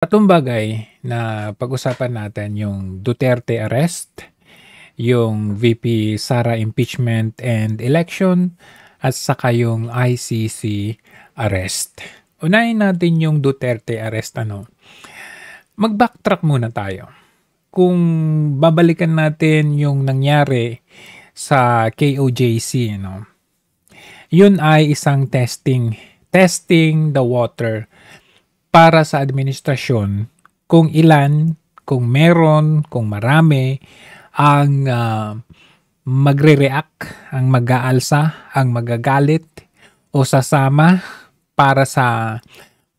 Tatlong bagay na pag-usapan natin yung Duterte arrest, yung VP Sara impeachment and election, at saka yung ICC arrest. Unahin natin yung Duterte arrest. Mag-backtrack muna tayo. Kung babalikan natin yung nangyari sa KOJC, yun ay isang testing the water para sa administrasyon kung ilan, kung meron, kung marami ang magre-react, ang mag-aalsa, ang magagalit o sasama para sa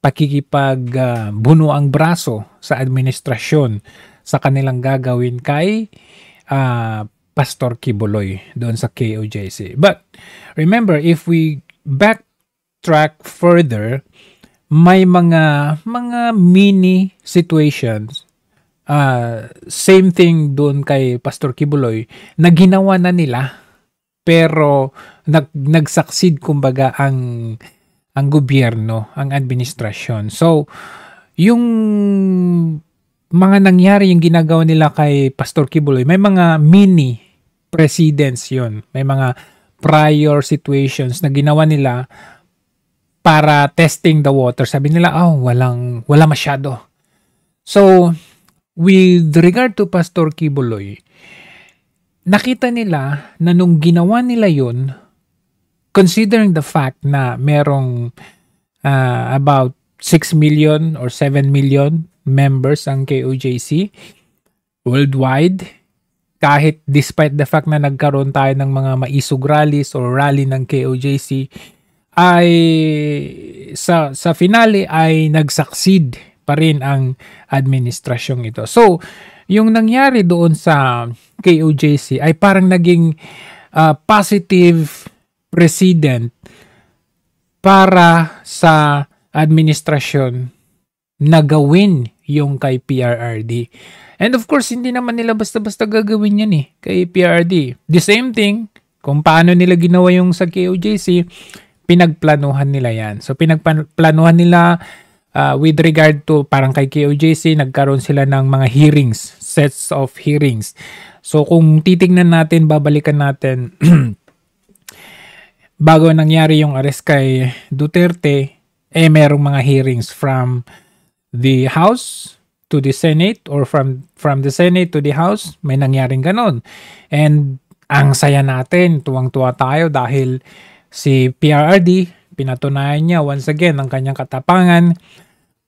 pakikipag buno ang braso sa administrasyon sa kanilang gagawin kay Pastor Kibuloy doon sa KOJC. But remember, if we backtrack further, may mga mini situations, same thing doon kay Pastor Kibuloy, na ginawa na nila pero nag-succeed kumbaga ang gobyerno, ang administrasyon. So, yung mga nangyari, yung ginagawa nila kay Pastor Kibuloy, may mga mini precedents yun. May mga prior situations na ginawa nila para testing the water. Sabi nila, wala masyado. So, with regard to Pastor Kibuloy, nakita nila na nung ginawa nila yun, considering the fact na merong about 6 million or 7 million members ang KOJC worldwide, kahit despite the fact na nagkaroon tayo ng mga maisog rallies or rally ng KOJC, ay sa finale ay nag-succeed pa rin ang administrasyong ito. So, yung nangyari doon sa KOJC ay parang naging positive precedent para sa administrasyon na gawin yung kay PRRD. And of course, hindi naman nila basta-basta gagawin yan kay PRRD. The same thing, kung paano nila ginawa yung sa KOJC, pinagplanuhan nila yan. So, pinagplanuhan nila with regard to parang kay KOJC, nagkaroon sila ng mga hearings, sets of hearings. So, kung titignan natin, babalikan natin, bago nangyari yung arrest kay Duterte, merong mga hearings from the House to the Senate or from the Senate to the House. May nangyaring ganon. And ang saya natin, tuwang-tuwa tayo dahil si PRRD, pinatunayan niya once again ang kanyang katapangan.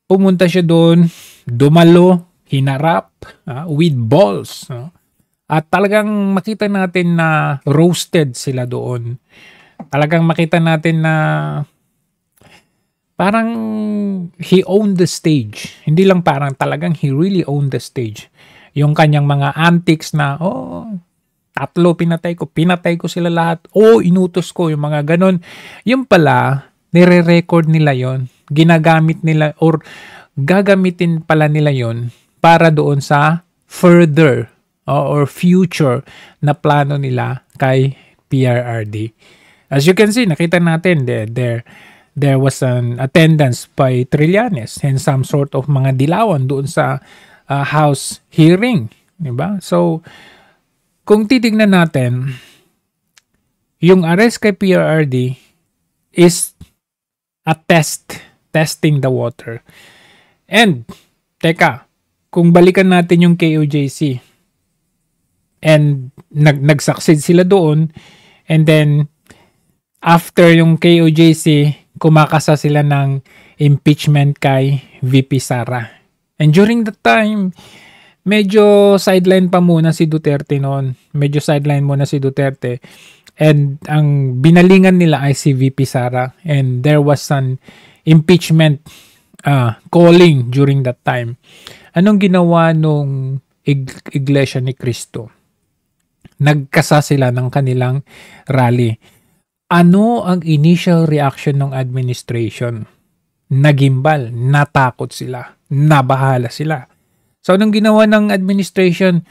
Pumunta siya doon, dumalo, hinarap, with balls. At talagang makita natin na roasted sila doon. Talagang makita natin na parang he owned the stage. Hindi lang parang, talagang he really owned the stage. Yung kanyang mga antics na, tatlo pinatay ko sila lahat. Inutos ko, yung mga ganon. Yung pala, nire-record nila yon, ginagamit nila or gagamitin pala nila yon para doon sa further or future na plano nila kay PRRD. As you can see, nakita natin there was an attendance by Trillanes and some sort of mga dilawan doon sa House hearing, diba? So, kung titignan natin, yung arrest kay PRRD is a testing the water. And, teka, kung balikan natin yung KOJC, and nag-succeed sila doon, and then, after yung KOJC, kumakasa sila ng impeachment kay VP Sara. And during that time, medyo sideline pa muna si Duterte noon. And ang binalingan nila ay si VP Sara. And there was an impeachment calling during that time. Anong ginawa nung Iglesia ni Cristo? Nagkasa sila ng kanilang rally. Ano ang initial reaction ng administration? Nagimbal, natakot sila, nabahala sila. So, anong ginawa ng administration?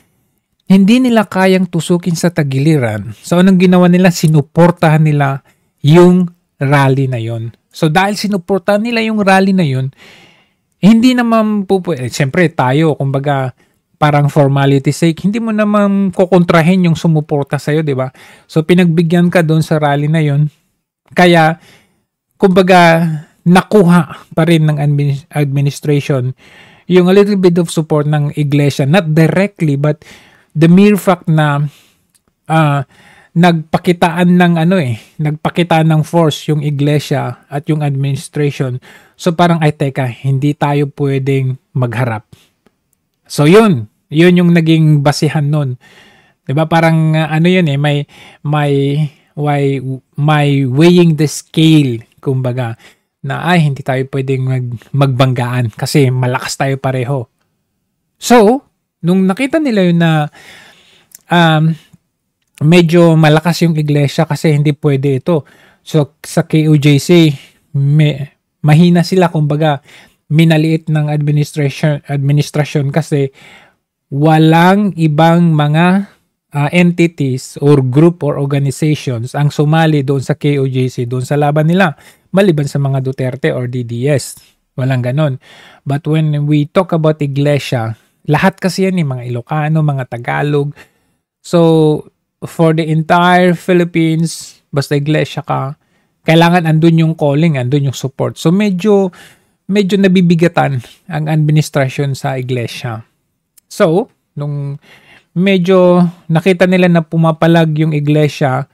Hindi nila kayang tusukin sa tagiliran. So, anong ginawa nila? Sinuportahan nila yung rally na yon. So, dahil sinuportahan nila yung rally na yon, Hindi naman po, siyempre tayo, kumbaga, parang formality sake, hindi mo naman kukontrahin yung sumuporta sa'yo, di ba? So, pinagbigyan ka doon sa rally na yon. Kaya, kumbaga, nakuha pa rin ng administration yung a little bit of support ng iglesia. Not directly, but the mere fact na nagpakitaan ng force yung iglesia at yung administration. So parang teka, hindi tayo pwedeng magharap. So yun yung naging basihan nun. 'Di ba? Parang may weighing the scale, kumbaga, na hindi tayo pwedeng magbanggaan kasi malakas tayo pareho. So, nung nakita nila yun na medyo malakas yung iglesia kasi hindi pwede ito. So, sa KOJC, mahina sila, kumbaga, minaliit ng administration kasi walang ibang mga entities or group or organizations ang sumali doon sa KOJC, doon sa laban nila, maliban sa mga Duterte or DDS. Walang ganon. But when we talk about iglesia, lahat kasi yan mga Ilocano, mga Tagalog. So, for the entire Philippines, basta iglesia ka, kailangan andun yung calling, andun yung support. So, medyo nabibigatan ang administrasyon sa iglesia. So, nung medyo nakita nila na pumapalag yung iglesia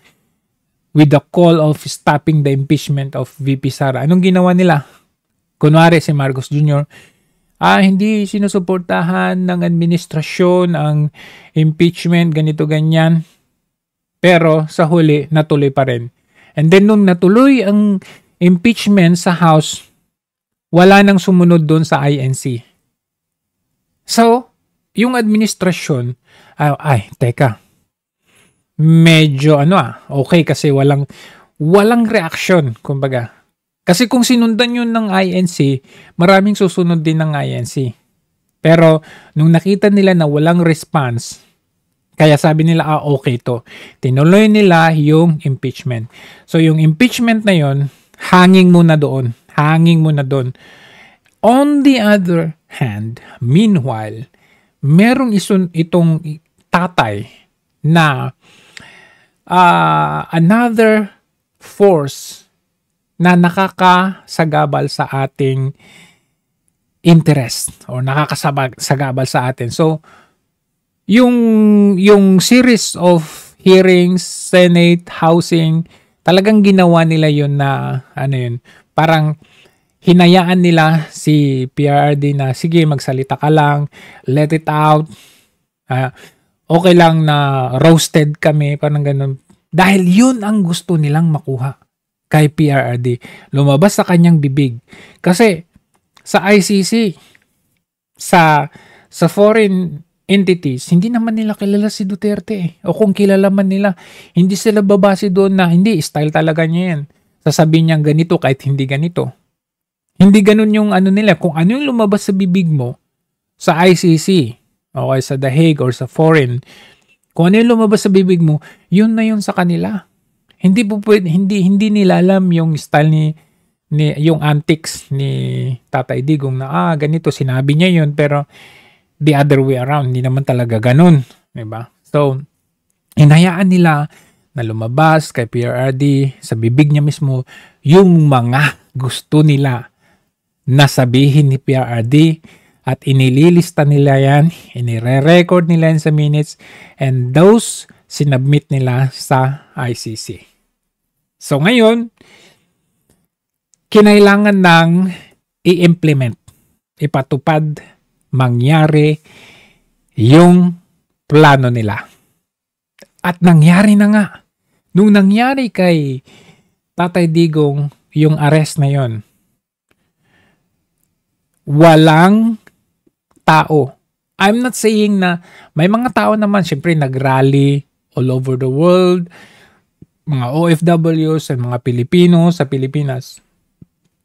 with the call of stopping the impeachment of VP Sara, anong ginawa nila? Kunwari si Marcos Jr., hindi sinusuportahan ng administrasyon ang impeachment, ganito, ganyan. Pero sa huli, natuloy pa rin. And then nung natuloy ang impeachment sa House, wala nang sumunod doon sa INC. So, yung administrasyon, teka, medyo okay kasi walang reaction, kumbaga. Kasi kung sinundan yun ng INC, maraming susunod din ng INC. Pero nung nakita nila na walang response, kaya sabi nila, okay to. Tinuloy nila yung impeachment. So yung impeachment na yun, hanging muna doon. On the other hand, meanwhile, merong itong tatay na another force na nakakasagabal sa ating interest or nakakasagabal sa atin. So, yung series of hearings, Senate, Housing, talagang ginawa nila yun na, parang hinayaan nila si PRRD na, sige, magsalita ka lang, let it out, okay lang na roasted kami, parang ganun. Dahil yun ang gusto nilang makuha kay PRRD. Lumabas sa kanyang bibig. Kasi sa ICC, sa foreign entities, hindi naman nila kilala si Duterte. O kung kilala man nila, hindi sila babase doon na, hindi, style talaga niya yan. Sasabihin niya ganito kahit hindi ganito. Hindi ganun yung nila. Kung ano yung lumabas sa bibig mo sa ICC, okay, sa The Hague or sa foreign, kung ano yung lumabas sa bibig mo, yun na yun sa kanila. Hindi nila alam yung style ni yung antics ni Tatay Digong na ganito, sinabi niya yun, pero the other way around, hindi naman talaga ganun, diba? So, hinayaan nila na lumabas kay PRRD sa bibig niya mismo yung mga gusto nila na sabihin ni PRRD, at inililista nila yan, inire-record nila yan sa minutes, and those sinubmit nila sa ICC. So ngayon, kinailangan ng i-implement, ipatupad, mangyari yung plano nila. At nangyari na nga. Nung nangyari kay Tatay Digong yung arrest na yon, walang tao. I'm not saying na may mga tao naman, syempre nag-rally all over the world, mga OFWs at mga Pilipino sa Pilipinas.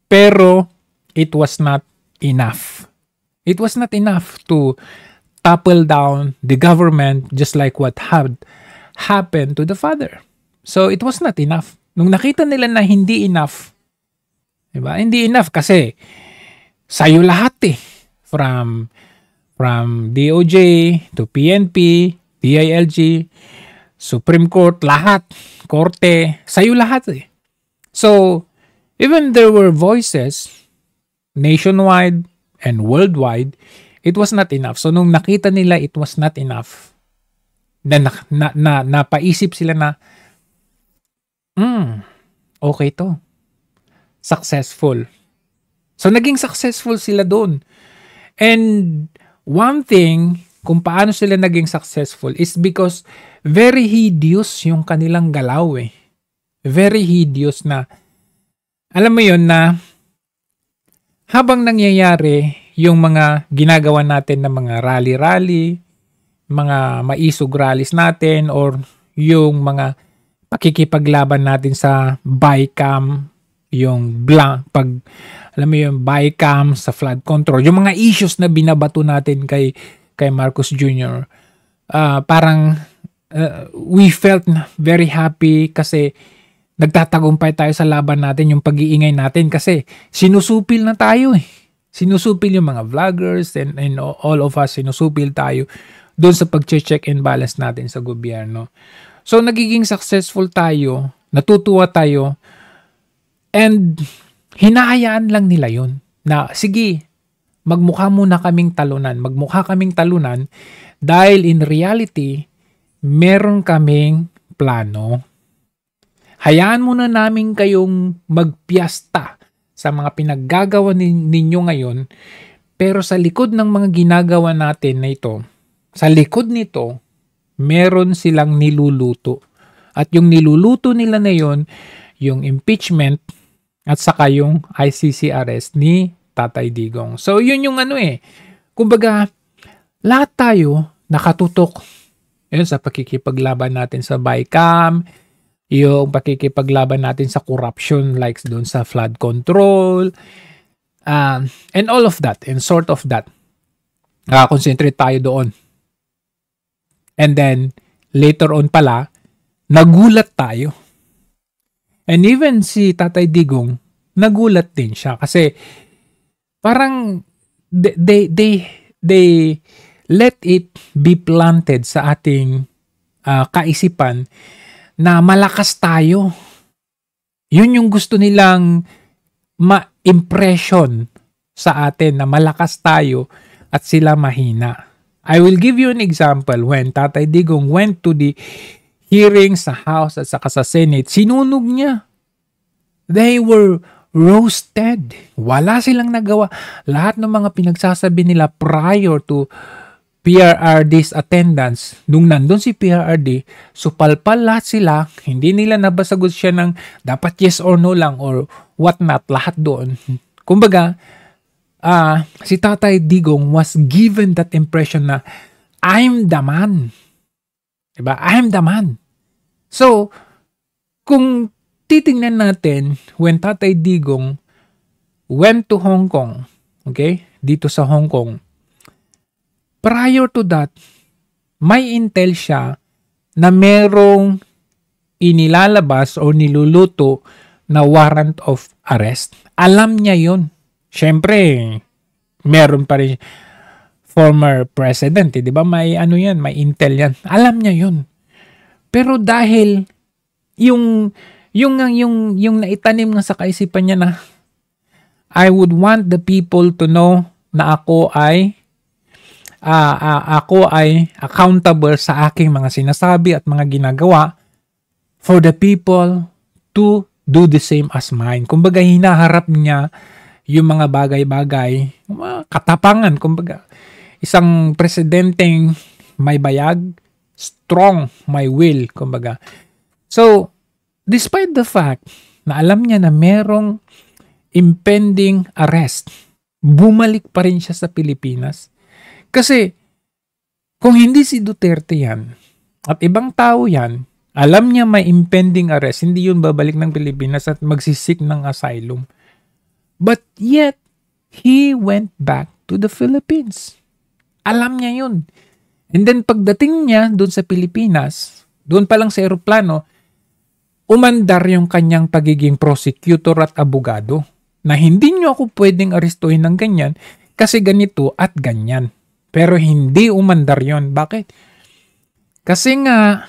Pero it was not enough. It was not enough to topple down the government just like what had happened to the father. So it was not enough. Nung nakita nila na hindi enough, diba? Hindi enough kasi sa'yo lahat from DOJ to PNP, DILG, Supreme Court, lahat, korte, sa'yo lahat eh. So, even there were voices nationwide and worldwide, it was not enough. So, nung nakita nila it was not enough, napaisip sila na, okay to. Successful. So, naging successful sila doon. And one thing, kung paano sila naging successful is because very hideous yung kanilang galaw eh. Very hideous na, alam mo yun na, habang nangyayari yung mga ginagawa natin na mga rally-rally, mga maisog rallies natin, or yung mga pakikipaglaban natin sa bycam, yung alam mo yung bycam sa flood control, yung mga issues na binabato natin kay Marcos Jr., parang we felt very happy kasi nagtatagumpay tayo sa laban natin, yung pag-iingay natin kasi sinusupil na tayo eh. Sinusupil yung mga vloggers and all of us, sinusupil tayo doon sa pag-check and balance natin sa gobyerno. So nagiging successful tayo, natutuwa tayo, and hinahayaan lang nila yun na sige, magmukha muna kaming talunan dahil in reality, meron kaming plano. Hayaan muna namin kayong magpiasta sa mga pinaggagawa ninyo ngayon, pero sa likod ng mga ginagawa natin na ito, sa likod nito, meron silang niluluto. At yung niluluto nila na yun, yung impeachment at saka yung ICC arrest ni Tatay Digong. So, yun yung kumbaga, lahat tayo nakatutok. Yun, sa pakikipaglaban natin sa bycam, yung pakikipaglaban natin sa corruption like doon sa flood control, and all of that, and sort of that. Concentrate tayo doon. And then, later on pala, nagulat tayo. And even si Tatay Digong, nagulat din siya kasi parang they let it be planted sa ating kaisipan na malakas tayo. Yun yung gusto nilang ma-impression sa atin na malakas tayo at sila mahina. I will give you an example when Tatay Digong went to the hearing sa House at saka sa Senate, sinunog niya. They were roasted. Wala silang nagawa. Lahat ng mga pinagsasabi nila prior to PRRD's attendance, nung nandun si PRRD, supalpal lahat sila, hindi nila nabasagot siya ng dapat yes or no lang or what not, lahat doon. Kumbaga, si Tatay Digong was given that impression na I'm the man. Diba? I'm the man. So, kung titingnan natin when Tatay Digong went to Hong Kong, okay? Dito sa Hong Kong, prior to that, may intel siya na merong inilalabas o niluluto na warrant of arrest. Alam niya yun. Siyempre, meron pa rin former president, di ba? May yan, may intel yan. Alam niya yun. Pero dahil yung naitanim nga sa kaisipan niya na I would want the people to know na ako ay accountable sa aking mga sinasabi at mga ginagawa for the people to do the same as mine. Kumbaga, hinaharap niya yung mga bagay-bagay, mga katapangan, kumbaga. Isang presidenteng may bayag, strong, may will, kumbaga. So, despite the fact na alam niya na merong impending arrest, bumalik pa rin siya sa Pilipinas. Kasi, kung hindi si Duterte yan, at ibang tao yan, alam niya may impending arrest, hindi yun babalik ng Pilipinas at magsisik ng asylum. But yet, he went back to the Philippines. Alam niya yun. And then pagdating niya doon sa Pilipinas, doon pa lang sa eroplano, umandar yung kanyang pagiging prosecutor at abogado na hindi niyo ako pwedeng arestuhin ng ganyan kasi ganito at ganyan. Pero hindi umandar yon. Bakit? Kasi nga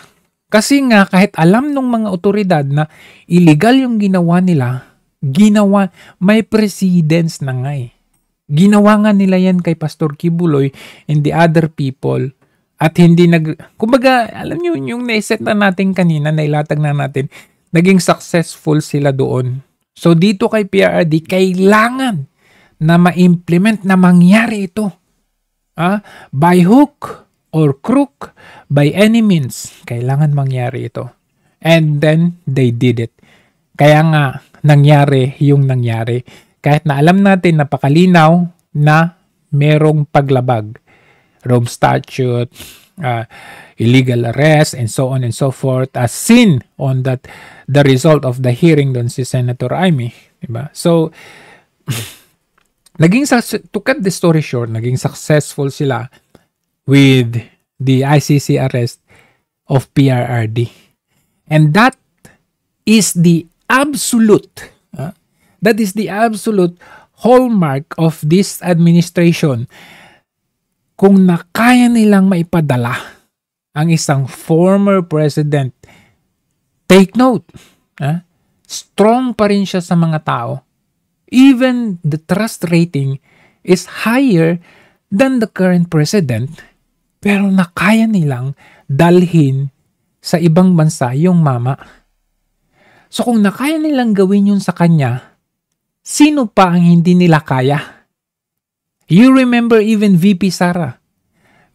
kahit alam ng mga otoridad na illegal yung ginawa nila, may precedence na nga eh. Ginawa nga nila yan kay Pastor Kibuloy and the other people at hindi kumbaga, alam nyo, yung naiset na natin kanina, nailatag na natin, naging successful sila doon. So dito kay PRRD, kailangan na ma-implement na mangyari ito. By hook or crook, by any means, kailangan mangyari ito. And then, they did it. Kaya nga, nangyari yung nangyari. Kahit na alam natin, napakalinaw na merong paglabag. Rome Statute, illegal arrest, and so on and so forth, as seen on the result of the hearing doon si Senator Amy. Diba? So, to cut the story short, naging successful sila with the ICC arrest of PRRD. And that is the absolute hallmark of this administration. Kung nakaya nilang maipadala ang isang former president, take note, strong pa rin siya sa mga tao. Even the trust rating is higher than the current president, pero nakaya nilang dalhin sa ibang bansa yung mama. So kung nakaya nilang gawin yun sa kanya, sino pa ang hindi nila kaya? You remember even VP Sara.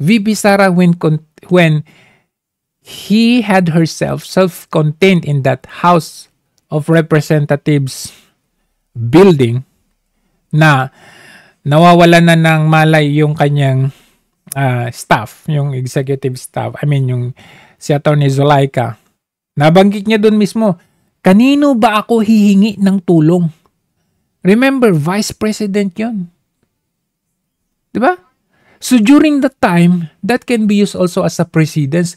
VP Sara when he had herself self-contained in that House of Representatives building na nawawala na ng malay yung kanyang staff, yung executive staff. I mean, yung si Atty. Zulaika. Nabanggit niya doon mismo, kanino ba ako hihingi ng tulong? Remember, Vice President yun. Diba? So during that time, that can be used also as a precedence.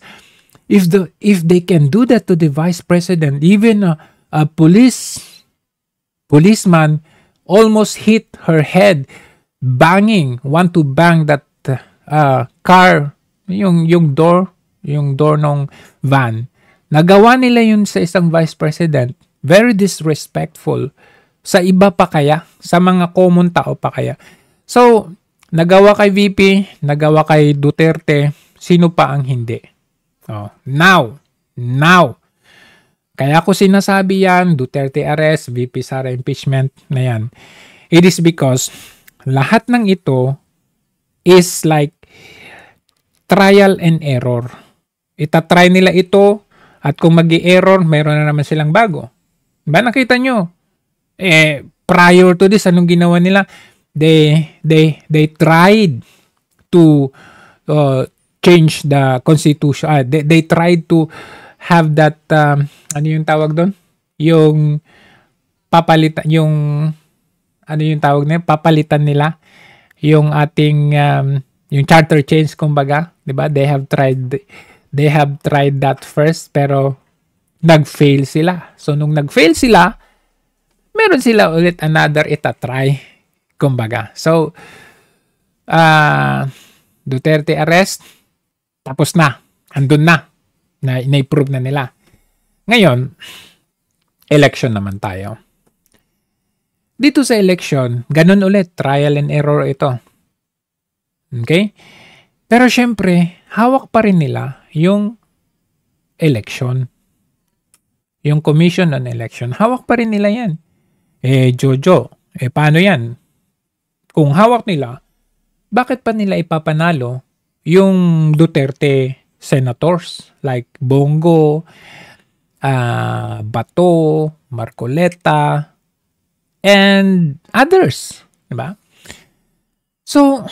If they can do that to the Vice President, even a policeman almost hit her head, want to bang that car, yung door ng van. Nagawa nila yun sa isang Vice President. Very disrespectful. Sa iba pa kaya? Sa mga common tao pa kaya? So, nagawa kay VP, nagawa kay Duterte, sino pa ang hindi? Now. Kaya ko sinasabi yan, Duterte arrest, VP Sara impeachment na yan. It is because lahat ng ito is like trial and error. Itatry nila ito at kung magi-error, mayroon na naman silang bago. Diba nakita nyo? Prior to this, anong ginawa nila? They tried to change the constitution. They tried to have that ano yung tawag doon? Yung papalitan papalitan nila yung ating yung charter change kumbaga, 'di ba? They have tried that first pero nag-fail sila. So nung nag-fail sila, meron sila ulit another itatry kumbaga. So Duterte arrest, tapos na. Andun na na-prove na nila. Ngayon, election naman tayo. Dito sa election, ganun ulit, trial and error ito. Okay? Pero syempre, hawak pa rin nila yung election. Yung Commission on Election, hawak pa rin nila yan. Jojo, paano yan? Kung hawak nila, bakit pa nila ipapanalo yung Duterte senators like Bongo, Bato, Marcoleta, and others, diba? So,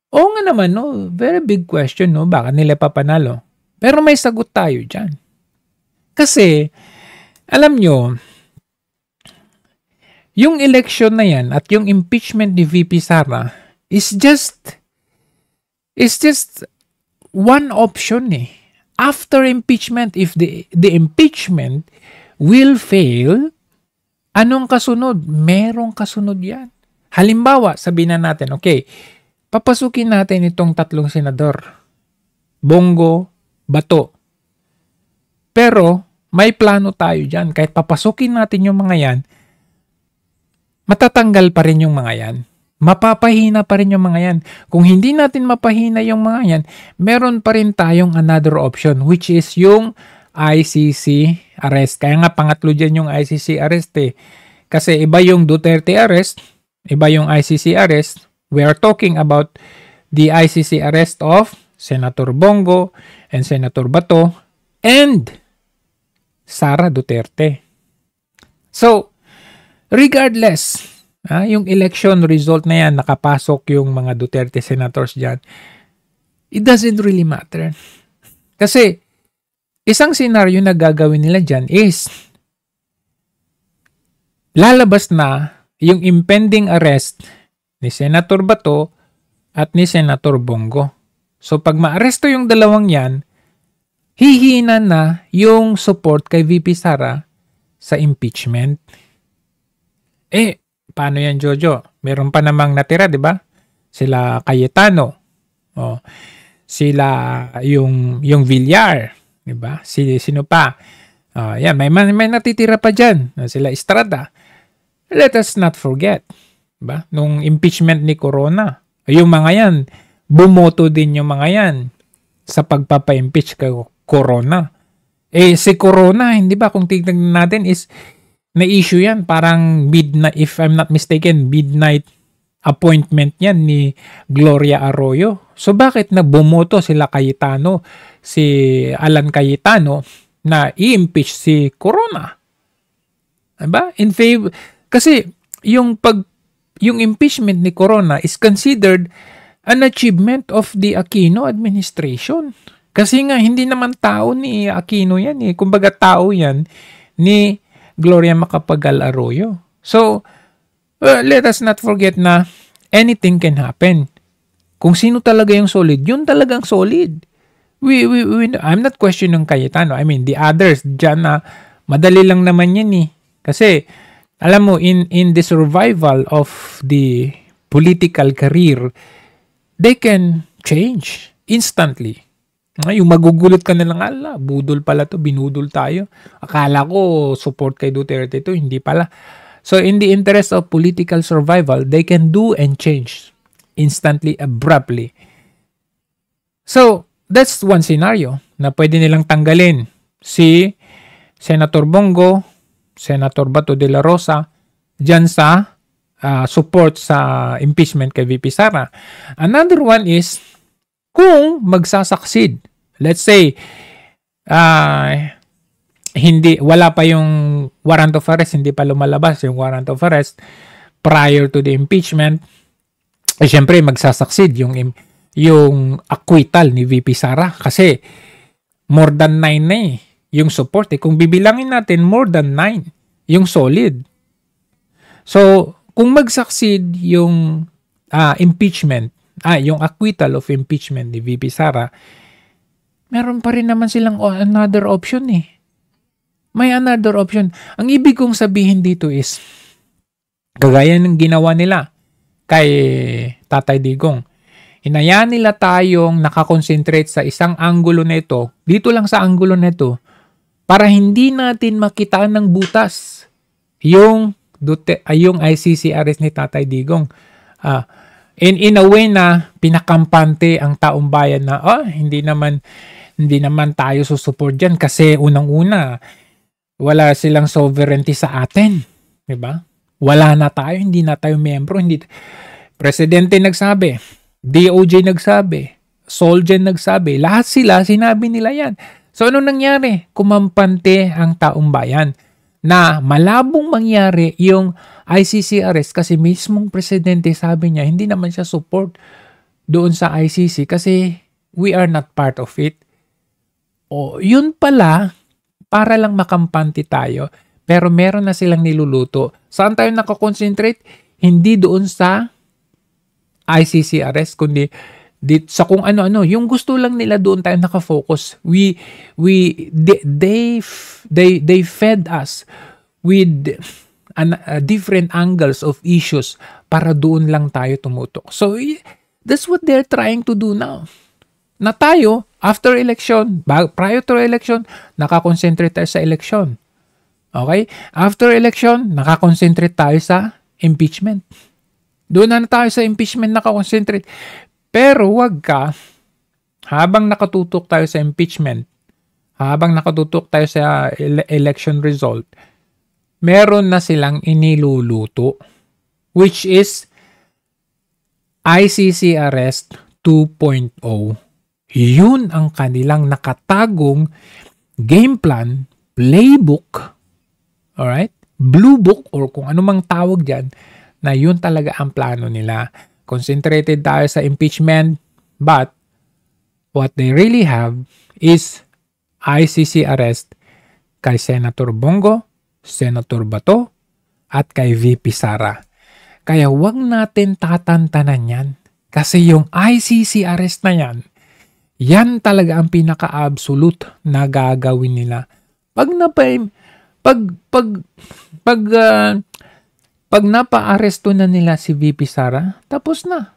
nga naman, no, very big question, no, bakit nila papanalo? Pero may sagot tayo dyan. Kasi, alam nyo, yung election na yan at yung impeachment ni VP Sara is just one option eh. After impeachment, if the impeachment will fail, anong kasunod? Merong kasunod yan. Halimbawa, sabihin na natin, okay, papasukin natin itong 3 senador. Bongo, Bato. Pero, may plano tayo dyan. Kahit papasukin natin yung mga yan, matatanggal pa rin yung mga yan. Mapapahina pa rin yung mga yan. Kung hindi natin mapahina yung mga yan, meron pa rin tayong another option, which is yung ICC arrest. Kaya nga pangatlo dyan yung ICC arrest eh. Kasi iba yung Duterte arrest, iba yung ICC arrest. We are talking about the ICC arrest of Senator Bongo and Senator Bato and Sara Duterte. So, regardless, yung election result na yan, nakapasok yung mga Duterte senators dyan, it doesn't really matter. Kasi, isang senaryo na gagawin nila dyan is, lalabas na yung impending arrest ni Senator Bato at ni Senator Bongo. So, pag maaresto yung dalawang yan, hihina na yung support kay VP Sara sa impeachment. Paano yan, Jojo? Meron pa namang natira, di ba? Sila Cayetano. Sila yung Villar, di ba? Sino pa? Yan, may natitira pa dyan. Sila Estrada. Let us not forget, di ba? Nung impeachment ni Corona, yung mga yan, bumoto din yung mga yan sa pagpapa-impeach kay Corona. Si Corona, hindi ba? Kung tignan natin is na-issue yan, parang midnight, if I'm not mistaken, midnight appointment yan ni Gloria Arroyo. So bakit bumoto sila Cayetano, si Alan Cayetano, na i-impeach si Corona? Diba? In favor, kasi yung impeachment ni Corona is considered an achievement of the Aquino administration. Kasi nga, hindi naman tao ni Aquino yan eh. Kumbaga tao yan ni Gloria Macapagal Arroyo. So, let us not forget na anything can happen. Kung sino talaga yung solid, yun talagang solid. I'm not questioning Cayetano. I mean, the others, dyan na madali lang naman yan eh. Kasi, alam mo, in the survival of the political career, they can change instantly. Yung magugulot ka na lang, budol pala to, binudol tayo. Akala ko support kay Duterte to, hindi pala. So in the interest of political survival, they can do and change instantly, abruptly. So that's one scenario na pwede nilang tanggalin si Senator Bongo, Senator Bato de la Rosa dyan sa support sa impeachment kay VP Sara. Another one is kung magsasucceed, let's say, wala pa yung warrant of arrest, hindi pa lumalabas yung warrant of arrest prior to the impeachment, syempre magsasucceed yung acquittal ni VP Sara kasi more than 9 na yung support. Kung bibilangin natin, more than 9 yung solid. So, kung mag-succeed yung impeachment, yung acquittal of impeachment ni VP Sara, meron pa rin naman silang another option eh. May another option. Ang ibig kong sabihin dito is, kagaya ng ginawa nila kay Tatay Digong, hinayaan nila tayong nakakonsentrate sa isang anggulo nito, dito lang sa anggulo nito, para hindi natin makitaan ng butas yung ICC arrest ni Tatay Digong. In a way na pinakampante ang taong bayan na hindi naman tayo susupport diyan kasi unang-una wala silang sovereignty sa atin, 'di ba? Wala na tayo, hindi na tayo miyembro, presidente nagsabi, DOJ nagsabi, Solgen nagsabi, lahat sila sinabi nila 'yan. So ano nangyari? Kumampante ang taong bayan na malabong mangyari yung ICC arrest kasi mismong presidente sabi niya hindi naman siya support doon sa ICC kasi we are not part of it. Yun pala, para lang makampante tayo, pero meron na silang niluluto. Saan tayo nakakonsentrate? Hindi doon sa ICC arrest, kundi sa kung ano-ano. Yung gusto lang nila doon tayo nakafocus. They fed us with different angles of issues para doon lang tayo tumutok. So, that's what they're trying to do now. Na tayo, after election, prior to election, nakakonsentrate tayo sa election. Okay? After election, nakakonsentrate tayo sa impeachment. Doon na tayo sa impeachment nakakonsentrate. Pero wag ka, habang nakatutok tayo sa impeachment, habang nakatutok tayo sa election result, meron na silang iniluluto, which is ICC Arrest 2.0. Yun ang kanilang nakatagong game plan, playbook, alright? Blue book or kung anumang tawag dyan, na yun talaga ang plano nila. Concentrated tayo sa impeachment, but what they really have is ICC arrest kay Senator Bongo, Senator Bato, at kay VP Sara. Kaya wag natin tatantanan yan. Kasi yung ICC arrest na yan, yan talaga ang pinaka-absolute na gagawin nila. Pag napa-aresto na nila si VP Sara, tapos na.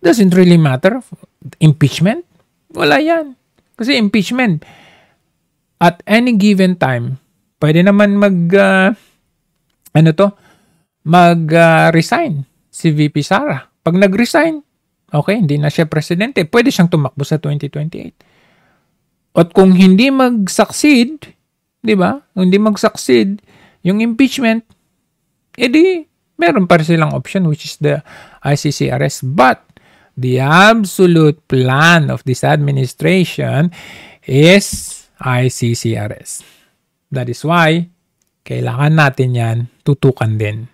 Doesn't really matter. Impeachment? Wala yan. Kasi impeachment, at any given time, pwede naman mag-resign si VP Sara. Pag nag-resign, okay, hindi na siya presidente, pwede siyang tumakbo sa 2028. At kung hindi mag-succeed, di ba? Hindi mag-succeed yung impeachment, edi meron pa silang option, which is the ICC arrest. But the absolute plan of this administration is ICC arrest. That is why kailangan natin yan tutukan din.